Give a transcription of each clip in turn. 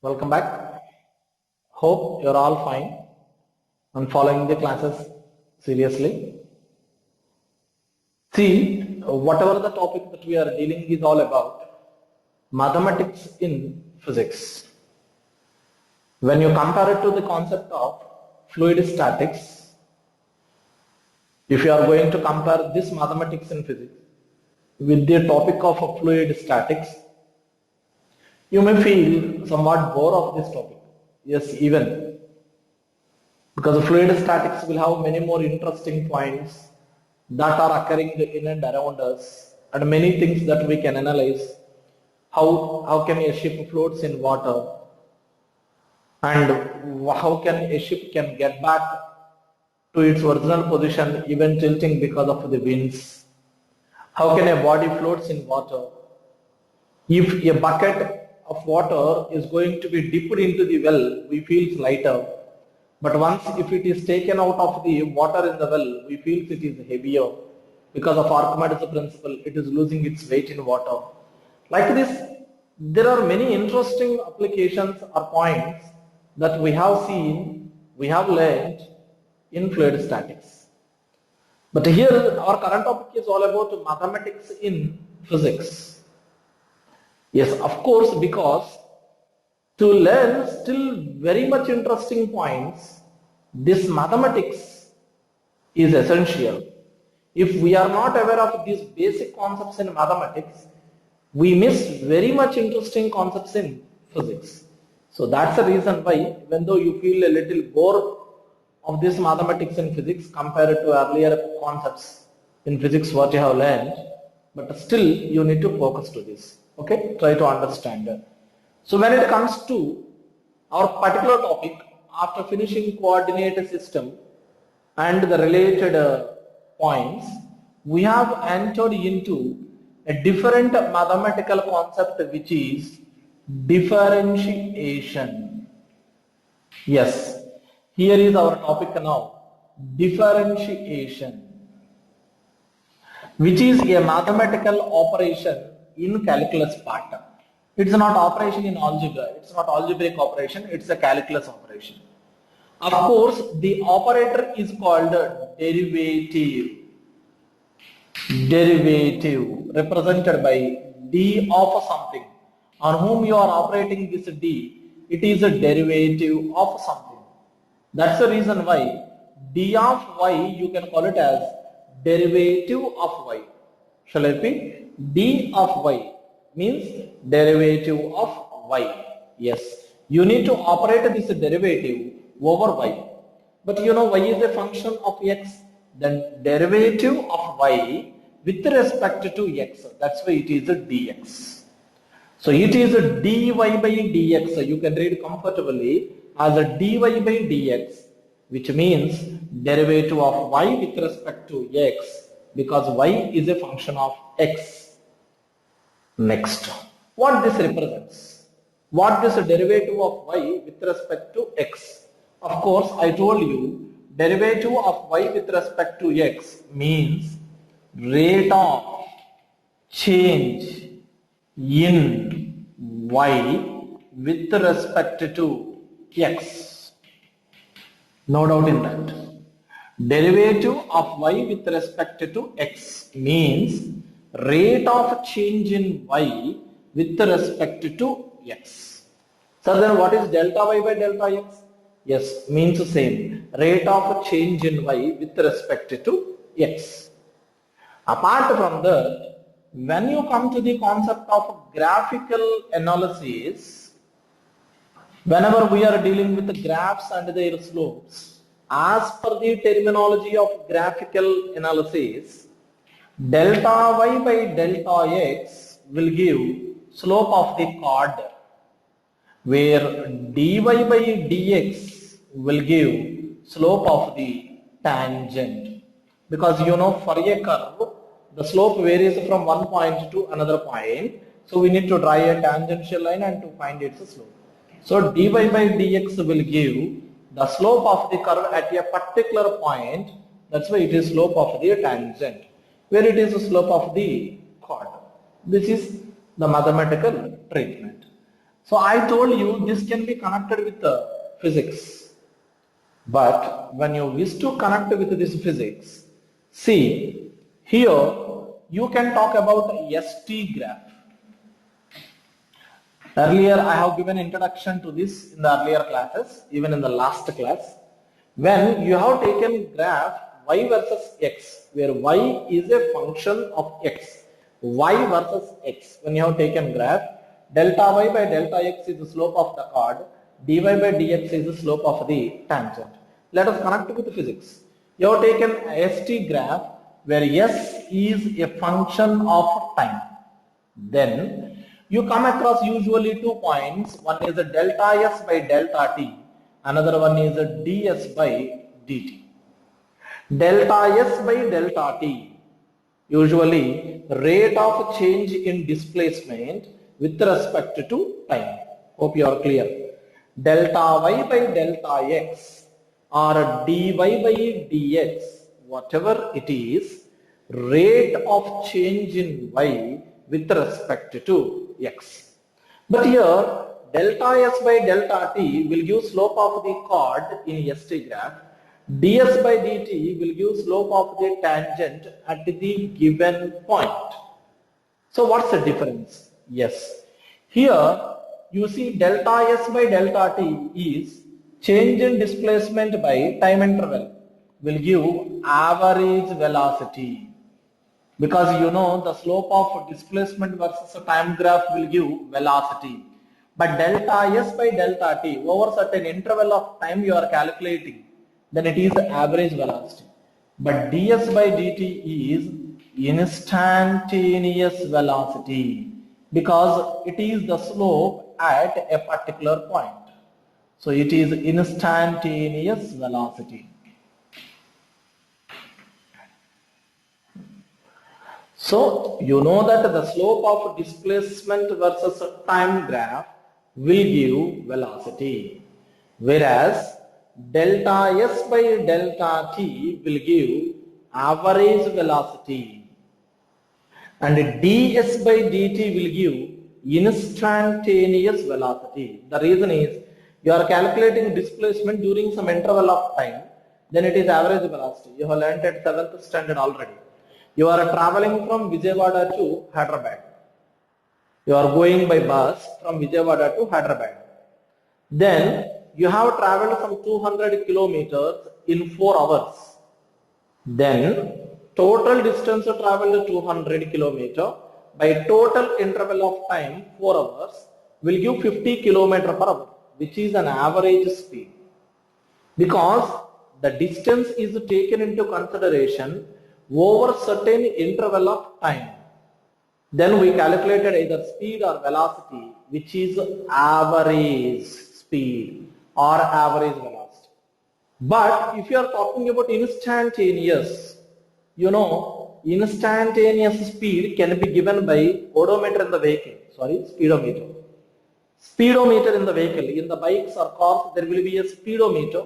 Welcome back. Hope you're all fine and following the classes seriously. See, whatever the topic that we are dealing is all about mathematics in physics. When you compare it to the concept of fluid statics, if you are going to compare this mathematics in physics with the topic of fluid statics, you may feel somewhat bored of this topic. Yes, even because fluid statics will have many more interesting points that are occurring in and around us, and many things that we can analyze. How can a ship floats in water, and how can a ship can get back to its original position even tilting because of the winds? How can a body floats in water? If a bucket of water is going to be dipped into the well, we feel lighter. But once if it is taken out of the water in the well, we feel it is heavier. Because of Archimedes' principle, it is losing its weight in water. Like this, there are many interesting applications or points that we have seen, we have learned in fluid statics. But here our current topic is all about mathematics in physics. Yes, of course, because to learn still very much interesting points, this mathematics is essential. If we are not aware of these basic concepts in mathematics, we miss very much interesting concepts in physics. So that's the reason why, even though you feel a little bored of this mathematics in physics compared to earlier concepts in physics what you have learned, but still you need to focus to this. Okay, try to understand it. So when it comes to our particular topic, after finishing coordinate system and the related points, we have entered into a different mathematical concept, which is differentiation. Yes, here is our topic now, differentiation, which is a mathematical operation in calculus part. It's not operation in algebra, it's not algebraic operation, it's a calculus operation. Of course, the operator is called derivative. Derivative represented by d of something. On whom you are operating this d, it is a derivative of something. That's the reason why d of y you can call it as derivative of y. Shall I repeat? D of y means derivative of y. Yes, you need to operate this derivative over y. But you know y is a function of x, then derivative of y with respect to x. That's why it is a dx. So it is a dy by dx. You can read comfortably as a dy by dx, which means derivative of y with respect to x, because y is a function of x. Next, what this represents? What this derivative of y with respect to x? Of course, I told you derivative of y with respect to x means rate of change in y with respect to x. No doubt in that. Derivative of y with respect to x means rate of change in y with respect to x. So then what is delta y by delta x? Yes, means the same. Rate of change in y with respect to x. Apart from that, when you come to the concept of graphical analysis, whenever we are dealing with the graphs and their slopes, as per the terminology of graphical analysis, delta y by delta x will give slope of the chord, where dy by dx will give slope of the tangent. Because you know, for a curve, the slope varies from one point to another point. So we need to draw a tangential line and to find its slope. So dy by dx will give the slope of the curve at a particular point. That's why it is slope of the tangent, where it is the slope of the chord. This is the mathematical treatment. So I told you this can be connected with physics. But when you wish to connect with this physics, see, here you can talk about ST graph. Earlier I have given introduction to this in the earlier classes, even in the last class. When you have taken graph y versus x, where y is a function of x, y versus x, when you have taken graph, delta y by delta x is the slope of the chord, dy by dx is the slope of the tangent. Let us connect with physics. You have taken a ST graph where s is a function of time. Then you come across usually 2 points. One is a delta s by delta t, another one is a ds by dt. Delta s by delta t, usually rate of change in displacement with respect to time. Hope you are clear. Delta y by delta x or dy by dx, whatever it is, rate of change in y with respect to x. But here delta s by delta t will give slope of the chord in ST graph, ds by dt will give slope of the tangent at the given point. So what's the difference? Yes, here you see delta s by delta t is change in displacement by time interval will give average velocity, because you know the slope of displacement versus a time graph will give velocity. But delta s by delta t over certain interval of time you are calculating, then it is the average velocity. But ds by dt is instantaneous velocity because it is the slope at a particular point. So it is instantaneous velocity. So you know that the slope of displacement versus time graph will give velocity, whereas delta s by delta t will give average velocity and ds by dt will give instantaneous velocity. The reason is you are calculating displacement during some interval of time, then it is average velocity. You have learned at 7th standard already. You are traveling from Vijayawada to Hyderabad. You are going by bus from Vijayawada to Hyderabad. Then you have traveled some 200 kilometers in 4 hours. Then total distance traveled 200 kilometers by total interval of time 4 hours will give 50 kilometers per hour, which is an average speed. Because the distance is taken into consideration over certain interval of time, then we calculated either speed or velocity, which is average speed or average velocity. But if you are talking about instantaneous, you know, instantaneous speed can be given by odometer in the vehicle, speedometer. Speedometer in the vehicle, in the bikes or cars, there will be a speedometer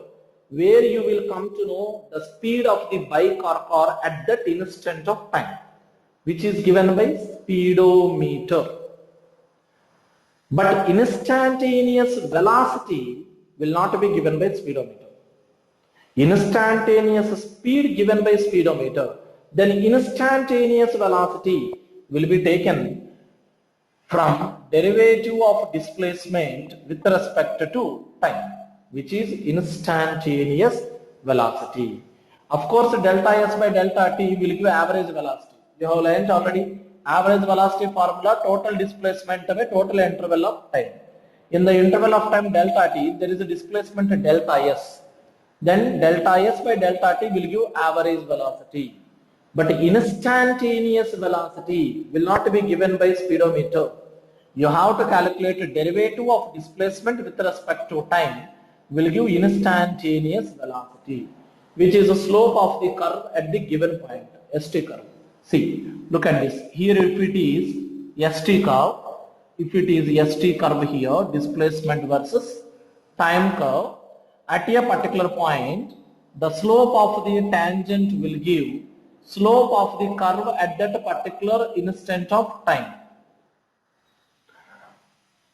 where you will come to know the speed of the bike or car at that instant of time, which is given by speedometer. But instantaneous velocity will not be given by speedometer. Instantaneous speed given by speedometer, then instantaneous velocity will be taken from derivative of displacement with respect to time, which is instantaneous velocity. Of course, delta s by delta t will give average velocity. You have learned already average velocity formula, total displacement by total interval of time. In the interval of time delta t, there is a displacement delta s. Then delta s by delta t will give average velocity. But instantaneous velocity will not be given by speedometer. You have to calculate derivative of displacement with respect to time will give instantaneous velocity, which is the slope of the curve at the given point, ST curve. See, look at this. Here if it is ST curve, if it is ST curve here, displacement versus time curve, at a particular point, the slope of the tangent will give slope of the curve at that particular instant of time.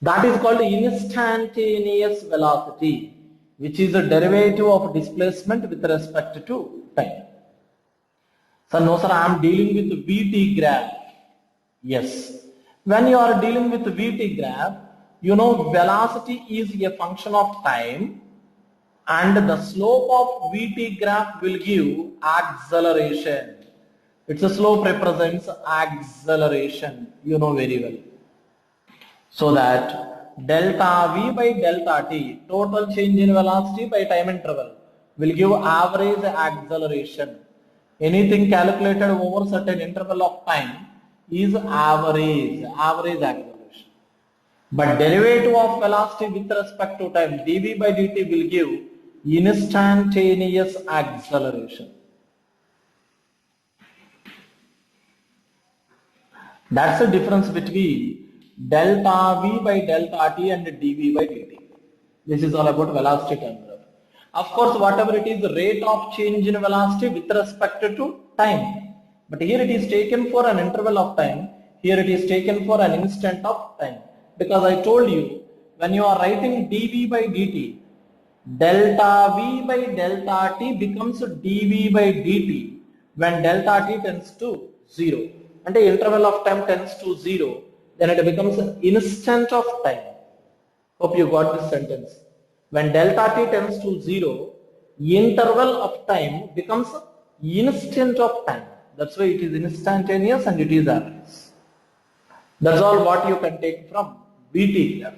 That is called instantaneous velocity, which is a derivative of displacement with respect to time. So no sir, I am dealing with Vt graph. Yes. When you are dealing with Vt graph, you know velocity is a function of time and the slope of Vt graph will give acceleration. Its slope represents acceleration, you know very well. So that delta V by delta T, total change in velocity by time interval, will give average acceleration. Anything calculated over certain interval of time is average acceleration. But derivative of velocity with respect to time, dv by dt will give instantaneous acceleration. That's the difference between delta v by delta t and dv by dt. This is all about velocity time graph. Of course, whatever it is, the rate of change in velocity with respect to time. But here it is taken for an interval of time. Here it is taken for an instant of time. Because I told you, when you are writing dv by dt, delta v by delta t becomes dv by dt when delta t tends to 0. And the interval of time tends to 0, then it becomes an instant of time. Hope you got this sentence. When delta t tends to 0, interval of time becomes instant of time. That's why it is instantaneous and it is average. That's all what you can take from Vt graph.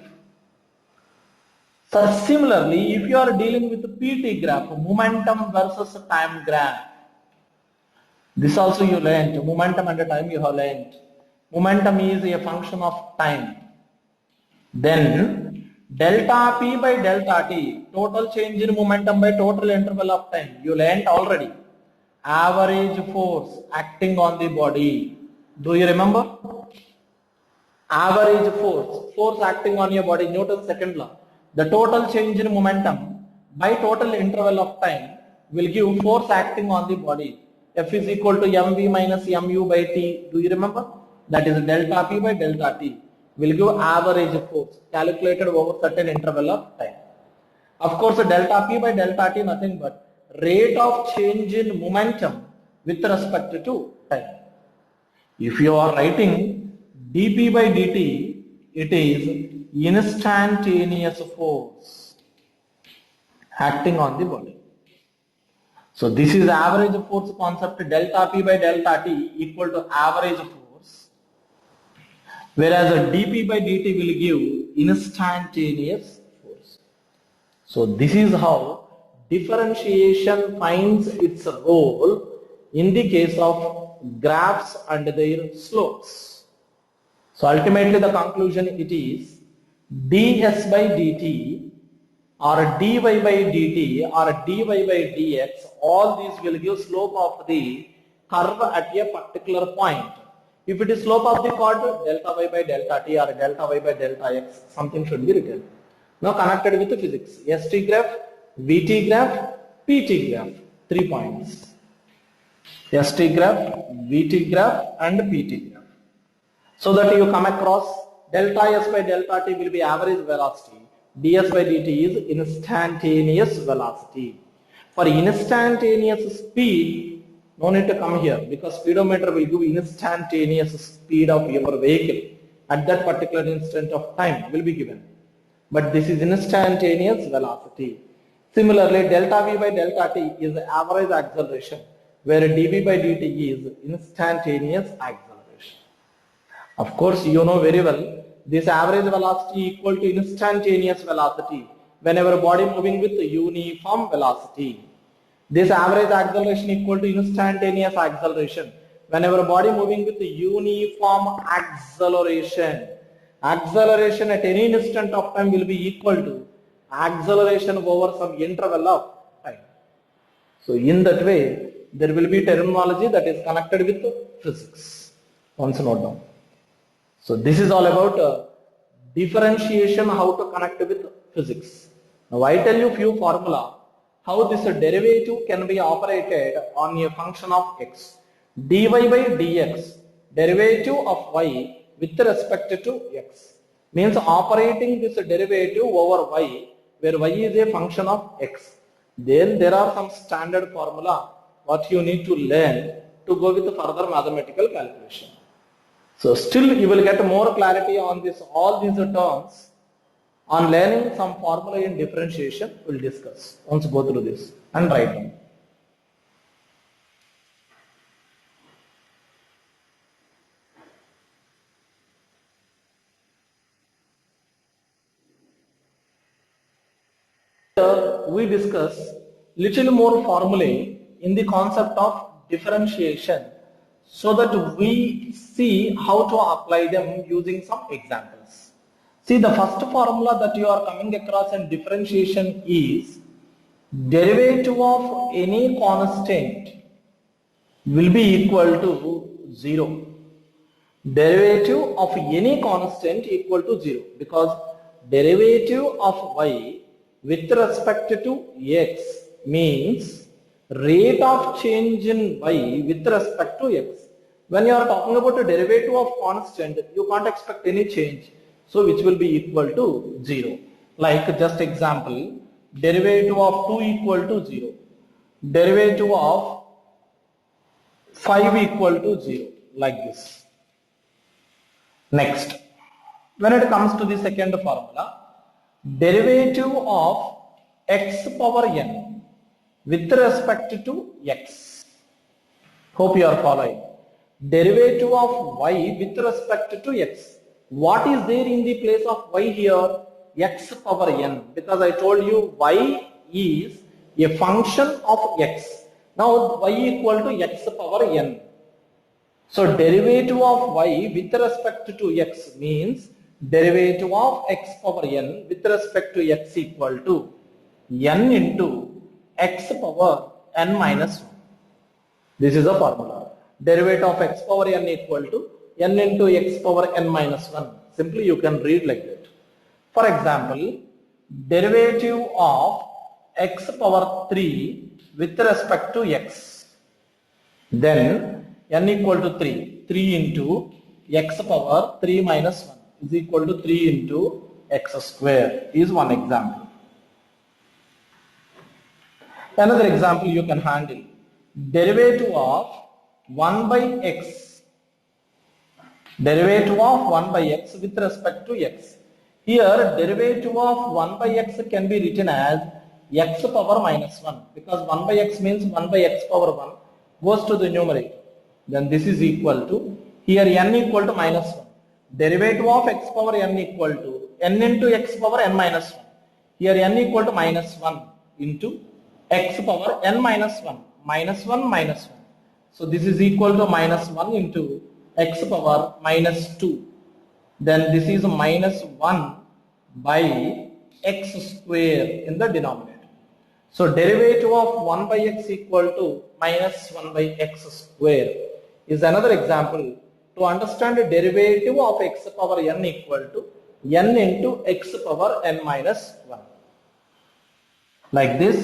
So similarly, if you are dealing with Pt graph, momentum versus time graph, this also you learned, momentum and time you have learned. Momentum is a function of time. Then delta p by delta t, total change in momentum by total interval of time, you learned already. Average force acting on the body. Do you remember? Average force acting on your body, Newton's second law. The total change in momentum by total interval of time will give force acting on the body. F is equal to mv minus mu by t. Do you remember? That is delta p by delta t will give average force calculated over certain interval of time. Of course, delta p by delta t nothing but rate of change in momentum with respect to time. If you are writing dp by dt, it is instantaneous force acting on the body. So this is average force concept, delta p by delta t equal to average force, whereas a dp by dt will give instantaneous force. So this is how differentiation finds its role in the case of graphs and their slopes. So ultimately the conclusion it is ds by dt or dy by dt or dy by dx, all these will give slope of the curve at a particular point. If it is slope of the chord, delta y by delta t or delta y by delta x, something should be written. Now connected with the physics, st graph, vt graph, pt graph, 3 points. st graph, vt graph and pt graph. So that you come across delta s by delta t will be average velocity, ds by dt is instantaneous velocity. For instantaneous speed, no need to come here because speedometer will give instantaneous speed of your vehicle at that particular instant of time will be given. But this is instantaneous velocity. Similarly, delta v by delta t is average acceleration, where dv by dt is instantaneous acceleration. Of course, you know very well, this average velocity equal to instantaneous velocity whenever body moving with uniform velocity. This average acceleration equal to instantaneous acceleration whenever body moving with uniform acceleration. Acceleration at any instant of time will be equal to acceleration over some interval of time. So in that way, there will be terminology that is connected with physics. Once note down. So this is all about differentiation, how to connect with physics. Now I tell you few formula how this derivative can be operated on a function of x. dy by dx, derivative of y with respect to x. means operating this derivative over y, where y is a function of x. Then there are some standard formula what you need to learn to go with further mathematical calculation. So still you will get more clarity on this, all these terms on learning some formula in differentiation. We'll discuss once go through this and write down. We discuss little more formulae in the concept of differentiation so that we see how to apply them using some examples. See, the first formula that you are coming across in differentiation is derivative of any constant will be equal to 0. Derivative of any constant equal to 0, because derivative of y with respect to x means rate of change in y with respect to x. When you are talking about a derivative of constant, you can't expect any change, so which will be equal to 0. Like just example, derivative of 2 equal to 0, derivative of 5 equal to 0, like this. Next, when it comes to the second formula, derivative of x power n with respect to x. Hope you are following. Derivative of y with respect to x. What is there in the place of y here? X power n, because I told you y is a function of x. Now y equal to x power n. So derivative of y with respect to x means derivative of x power n with respect to x equal to n into x power n minus 1. This is a formula. Derivative of x power n equal to n into x power n minus 1. Simply you can read like that. For example, derivative of x power 3 with respect to x. Then n equal to 3. 3 into x power 3 minus 1 is equal to 3 into x square is one example. Another example you can handle. Derivative of 1 by x. Derivative of 1 by x with respect to x. Here derivative of 1 by x can be written as x power minus 1, because 1 by x means 1 by x power 1 goes to the numerator. Then this is equal to, here n equal to minus 1. Derivative of x power n equal to n into x power n minus 1. Here n equal to minus 1 into x power n minus 1. Minus 1 minus 1. So this is equal to minus 1 into x power minus 2. Then this is minus 1 by x square in the denominator. So derivative of 1 by x equal to minus 1 by x square is another example to understand the derivative of x power n equal to n into x power n minus 1. Like this,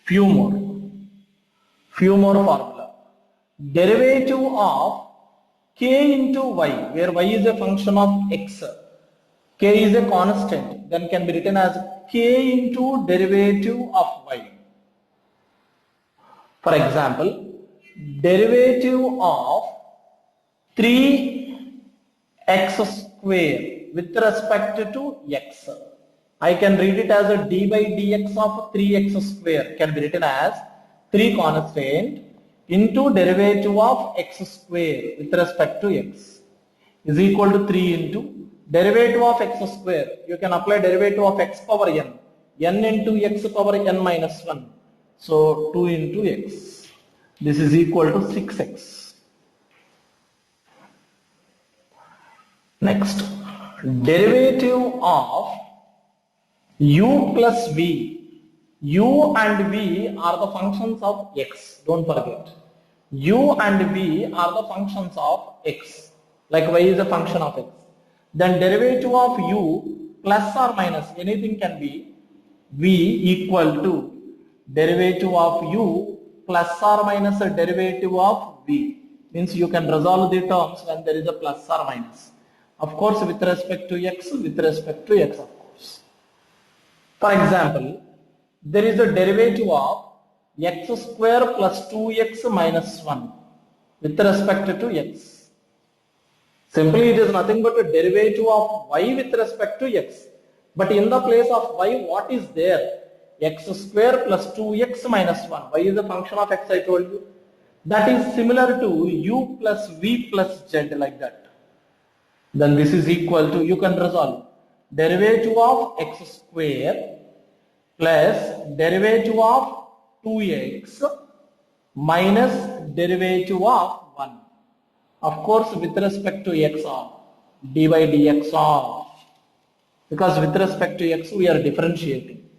few more formula. Derivative of k into y, where y is a function of x, k is a constant, then can be written as k into derivative of y. For example, derivative of 3x square with respect to x. I can read it as a d by dx of 3x square can be written as 3 constant into derivative of x square with respect to x is equal to 3 into derivative of x square. You can apply derivative of x power n into x power n minus 1. So 2 into x. This is equal to 6x. Next, derivative of u plus v. U and v are the functions of x. Don't forget. U and v are the functions of x. Like y is a function of x. Then derivative of u plus or minus, anything can be, v equal to derivative of u plus or minus a derivative of v. Means you can resolve the terms when there is a plus or minus. Of course, with respect to x, of course. For example, there is a derivative of x square plus 2x minus 1 with respect to x. Simply, it is nothing but a derivative of y with respect to x. But in the place of y, what is there? X square plus 2x minus 1. Y is a function of x, I told you. That is similar to u plus v plus z, like that. Then this is equal to, you can resolve, derivative of x square plus derivative of 2x minus derivative of 1. Of course, with respect to x on dy dx on, because with respect to x we are differentiating,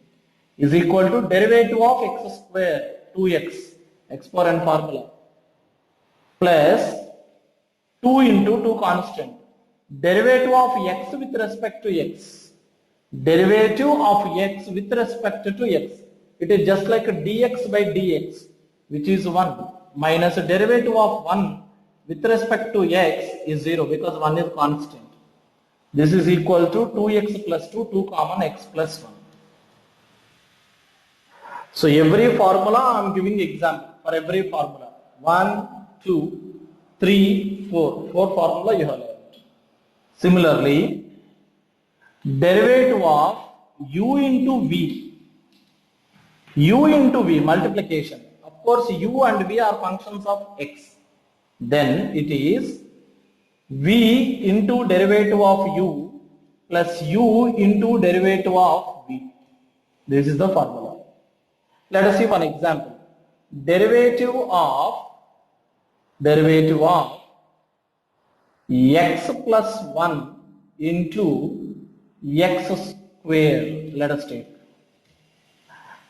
is equal to derivative of x square 2x, exponent formula, plus 2 into 2 constant, derivative of x with respect to x, derivative of x with respect to x, it is just like dx by dx, which is 1, minus derivative of 1 with respect to x is 0, because 1 is constant. This is equal to 2x plus 2, 2 common x plus 1. So every formula I am giving example for every formula. 1, 2, 3, 4. 4 formula you have learned. Similarly, derivative of u into v. U into v, multiplication. Of course, u and v are functions of x. Then it is v into derivative of u plus u into derivative of v. This is the formula. Let us see one example. Derivative of x plus 1 into x square. Let us take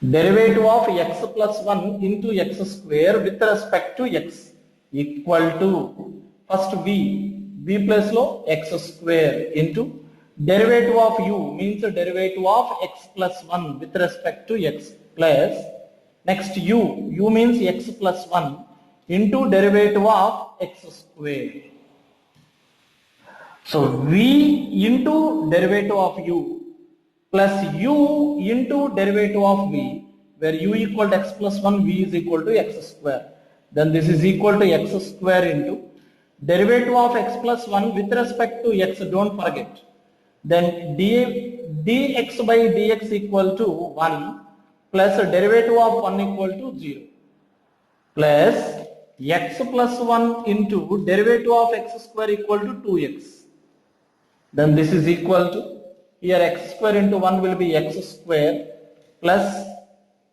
derivative of x plus 1 into x square with respect to x equal to, first v plus lo x square into derivative of u means derivative of x plus 1 with respect to x plus next u means x plus 1 into derivative of x square. So v into derivative of u plus u into derivative of v, where u equal to x plus 1, v is equal to x square. Then this is equal to x square into derivative of x plus 1 with respect to x, don't forget. Then dx by dx equal to 1 plus derivative of 1 equal to 0 plus x plus 1 into derivative of x square equal to 2x. Then this is equal to, here x square into 1 will be x square plus,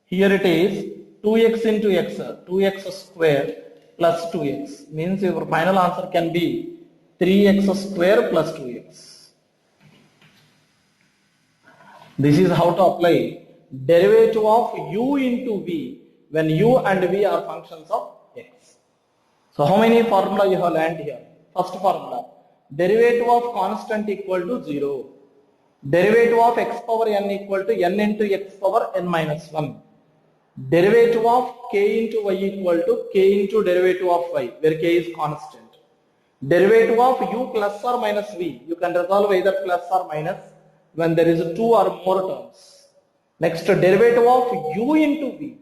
here it is 2x into x, 2x square plus 2x, means your final answer can be 3x square plus 2x. This is how to apply derivative of u into v when u and v are functions of x. So how many formula you have learned here? First formula, derivative of constant equal to 0. Derivative of x power n equal to n into x power n minus 1. Derivative of k into y equal to k into derivative of y, where k is constant. Derivative of u plus or minus v, you can resolve either plus or minus when there is 2 or more terms. Next, derivative of u into v,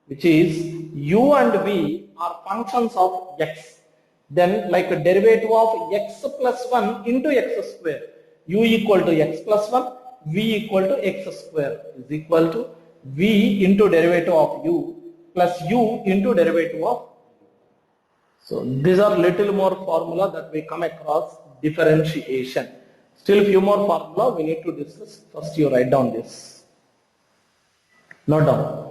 which is u and v are functions of x. Then like a derivative of x plus 1 into x square, u equal to x plus 1, v equal to x square is equal to v into derivative of u plus u into derivative of. So these are little more formula that we come across differentiation. Still few more formula we need to discuss. First you write down this. Note down.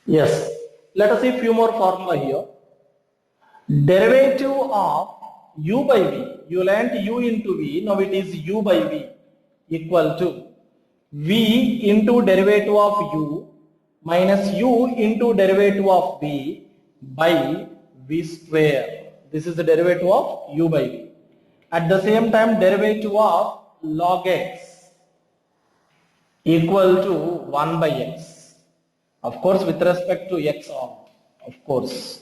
Yes, let us see few more formula here. Derivative of u by v, you learnt u into v, now it is u by v equal to v into derivative of u minus u into derivative of v by v square. This is the derivative of u by v. At the same time, derivative of log x equal to 1 by x. Of course, with respect to x all, of course.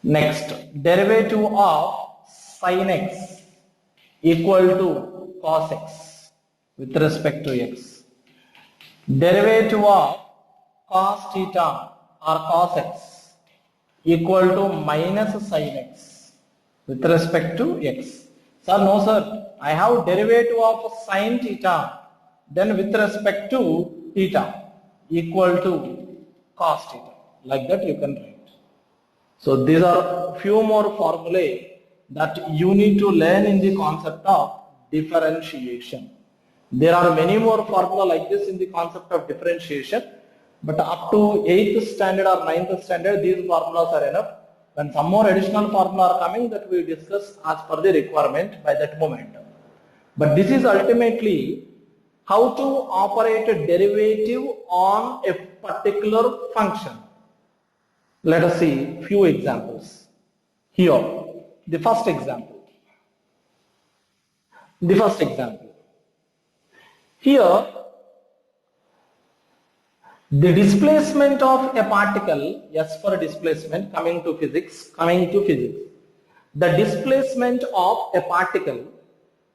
Next, derivative of sin x equal to cos x with respect to x. Derivative of cos theta or cos x equal to minus sin x with respect to x. Sir, no sir, I have derivative of sin theta, then with respect to theta equal to cos theta. Like that you can write. So these are few more formulae that you need to learn in the concept of differentiation. There are many more formula like this in the concept of differentiation, but up to 8th standard or 9th standard, these formulas are enough. When some more additional formula are coming, that we discuss as per the requirement by that moment. But this is ultimately how to operate a derivative on a particular function. Let us see few examples. Here, the first example. Here, the displacement of a particle, yes for displacement, coming to physics. The displacement of a particle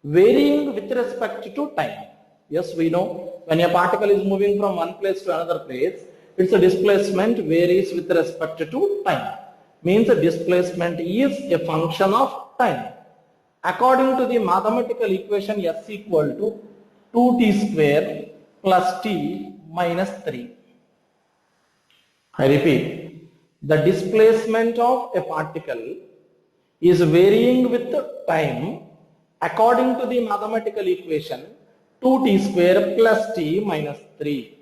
varying with respect to time. Yes, we know when a particle is moving from one place to another place, its displacement varies with respect to time. Means the displacement is a function of time. According to the mathematical equation S equal to 2t square plus t minus 3. I repeat, the displacement of a particle is varying with time according to the mathematical equation 2t square plus t minus 3.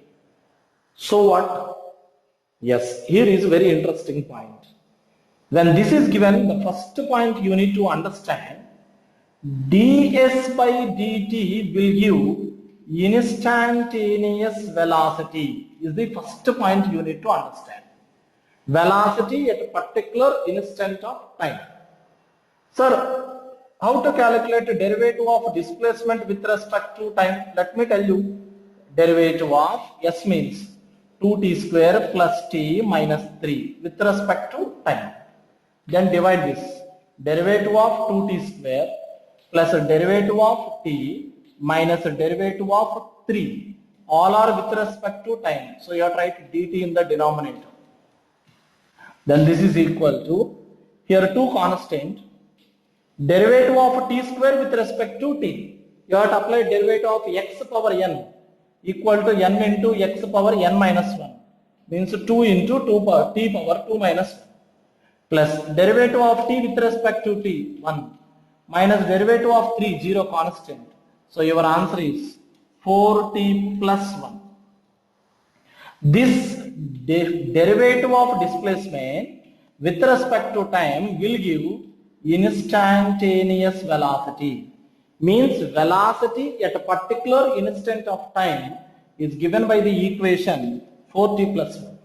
So what? Yes, here is a very interesting point. When this is given, the first point you need to understand, ds by dt will give instantaneous velocity is the first point you need to understand. Velocity at a particular instant of time. Sir, how to calculate the derivative of displacement with respect to time? Let me tell you. Derivative of S means 2t square plus t minus 3 with respect to time. Then divide this. Derivative of 2t square plus a derivative of t minus a derivative of 3. All are with respect to time. So you have to write dt in the denominator. Then this is equal to, here two constant, derivative of t square with respect to t. You have to apply derivative of x power n equal to n into x power n minus 1. Means 2 into 2 power t power 2 minus 1. Plus derivative of t with respect to t 1 minus derivative of 3 0 constant. So your answer is 4t plus 1. This derivative of displacement with respect to time will give instantaneous velocity. Means velocity at a particular instant of time is given by the equation 4t plus 1.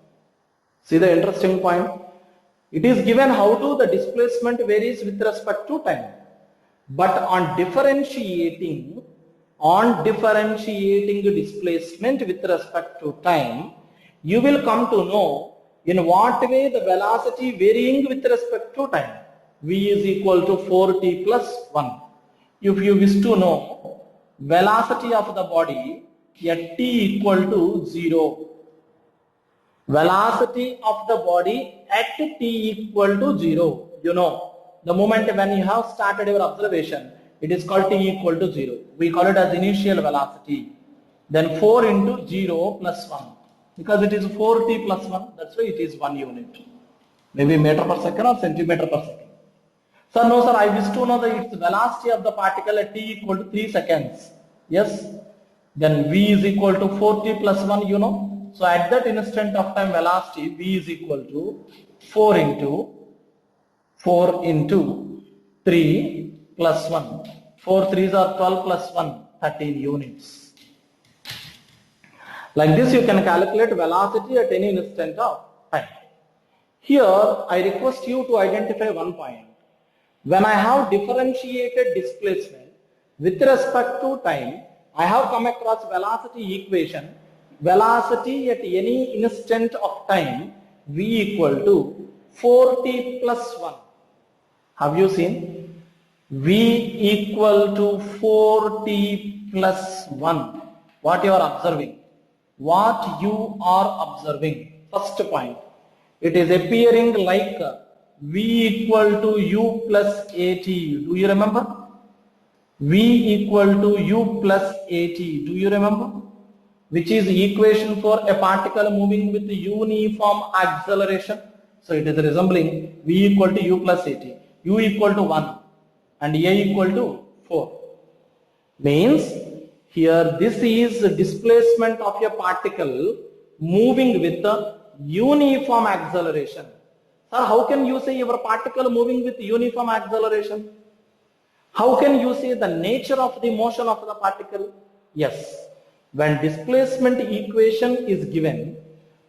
See the interesting point? It is given how to the displacement varies with respect to time. But on differentiating displacement with respect to time, you will come to know in what way the velocity varying with respect to time. V is equal to 4t plus 1. If you wish to know velocity of the body at t equal to 0, velocity of the body at t equal to 0, you know, the moment when you have started your observation, it is called t equal to 0. We call it as initial velocity. Then 4 into 0 plus 1. Because it is 4t plus 1, that's why it is 1 unit. Maybe meter per second or centimeter per second. Sir, no sir, I wish to know the velocity of the particle at t equal to 3 seconds. Yes. Then v is equal to 4t plus 1, you know. So at that instant of time velocity, v is equal to 4 into 3 plus 1. 4 3s are 12 plus 1, 13 units. Like this you can calculate velocity at any instant of time. Here I request you to identify one point. When I have differentiated displacement with respect to time, I have come across velocity equation velocity at any instant of time v equal to 4t plus 1. Have you seen? V equal to 4t plus 1. What you are observing? What you are observing? First point. It is appearing like v equal to u plus at. Do you remember? V equal to u plus at. Do you remember? Which is equation for a particle moving with uniform acceleration. So it is resembling v equal to u plus at. U equal to 1 and a equal to 4. Means here this is displacement of a particle moving with the uniform acceleration. Sir, how can you say your particle moving with uniform acceleration? How can you say the nature of the motion of the particle? Yes, when displacement equation is given,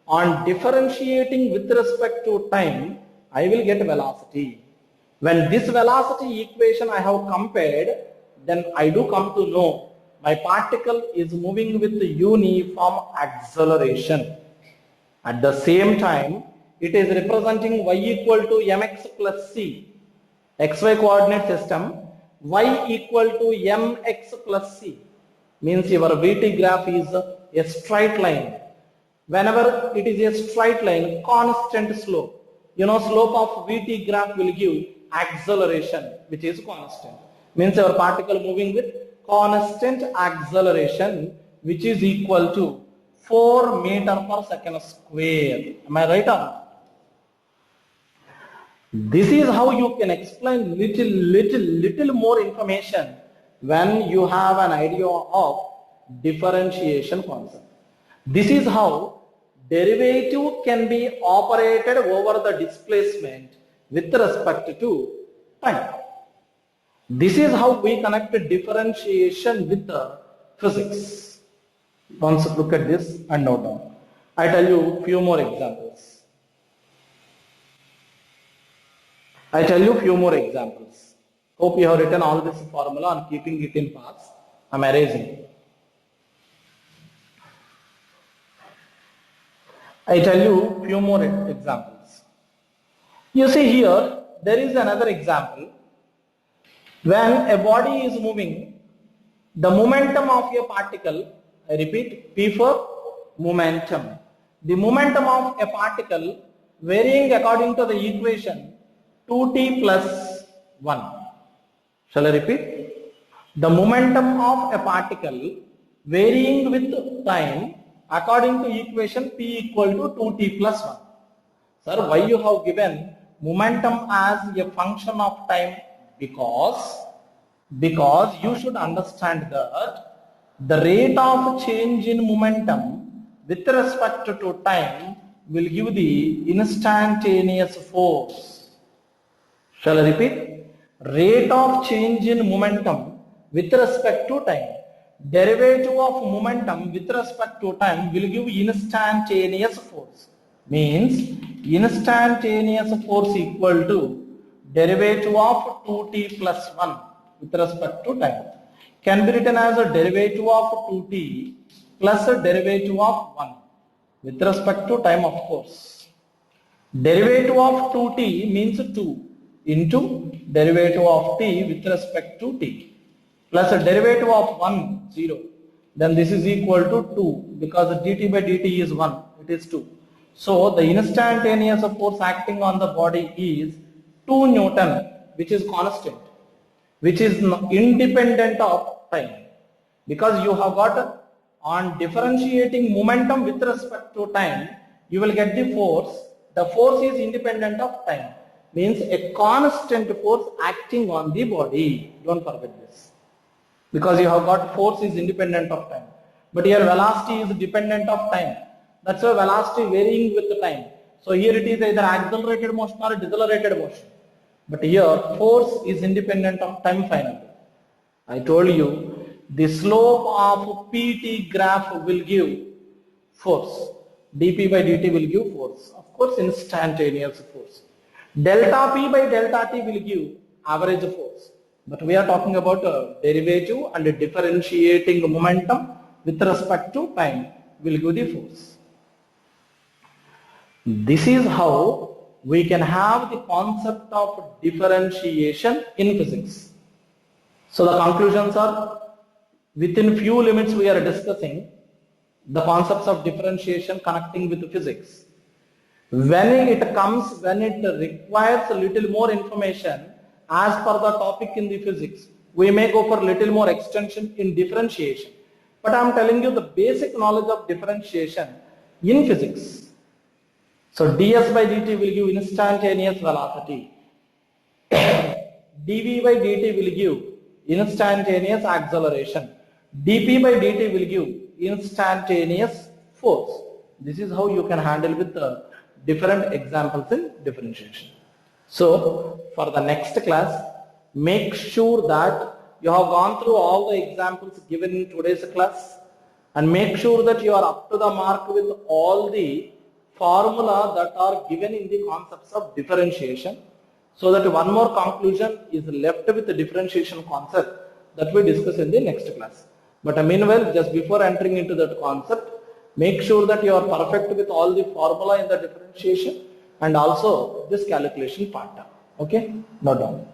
on differentiating with respect to time, I will get velocity. When this velocity equation I have compared, then I do come to know my particle is moving with the uniform acceleration. At the same time, it is representing y equal to mx plus c, xy coordinate system, y equal to mx plus c, means your Vt graph is a straight line. Whenever it is a straight line, constant slope, slope of Vt graph will give acceleration which is constant. Means our particle moving with constant acceleration which is equal to 4 meter per second square. Am I right or not? This is how you can explain little more information when you have an idea of differentiation concept. This is how derivative can be operated over the displacement with respect to time. This is how we connect differentiation with the physics. Once look at this and note down. I tell you few more examples. Hope you have written all this formula and keeping it in parts. I am erasing. I tell you few more examples. You see here, there is another example. When a body is moving, the momentum of a particle, I repeat, P for momentum. The momentum of a particle varying according to the equation 2t plus 1. Shall I repeat? The momentum of a particle varying with time according to equation P equal to 2t plus 1. Sir, why you have given momentum as a function of time? Because you should understand that the rate of change in momentum with respect to time will give the instantaneous force. Shall I repeat? Rate of change in momentum with respect to time. Derivative of momentum with respect to time will give instantaneous force. Means instantaneous force equal to derivative of 2t plus 1 with respect to time. Can be written as a derivative of 2t plus a derivative of 1 with respect to time, of course. Derivative of 2t means 2 into derivative of t with respect to t plus a derivative of 1, 0. Then this is equal to 2 because dt by dt is 1, it is 2. So the instantaneous force acting on the body is 2 Newton, which is constant, which is independent of time. Because you have got on differentiating momentum with respect to time, you will get the force. The force is independent of time. Means a constant force acting on the body. Don't forget this. Because you have got force is independent of time. But here velocity is dependent of time. That's why velocity varying with the time. So here it is either accelerated motion or decelerated motion. But here force is independent of time finally. I told you the slope of PT graph will give force. dP by dt will give force. Of course instantaneous force. Delta P by delta T will give average force. But we are talking about derivative and differentiating momentum with respect to time. will give the force. This is how we can have the concept of differentiation in physics. So the conclusions are, within few limits we are discussing the concepts of differentiation connecting with physics. When it requires a little more information as per the topic in the physics, we may go for little more extension in differentiation. But I am telling you the basic knowledge of differentiation in physics. So ds by dt will give instantaneous velocity. dv by dt will give instantaneous acceleration. dp by dt will give instantaneous force. This is how you can handle with the different examples in differentiation. So for the next class, make sure that you have gone through all the examples given in today's class, and make sure that you are up to the mark with all the formula that are given in the concepts of differentiation, so that one more conclusion is left with the differentiation concept that we discuss in the next class. But meanwhile, just before entering into that concept, make sure that you are perfect with all the formula in the differentiation and also this calculation part. Okay, note down.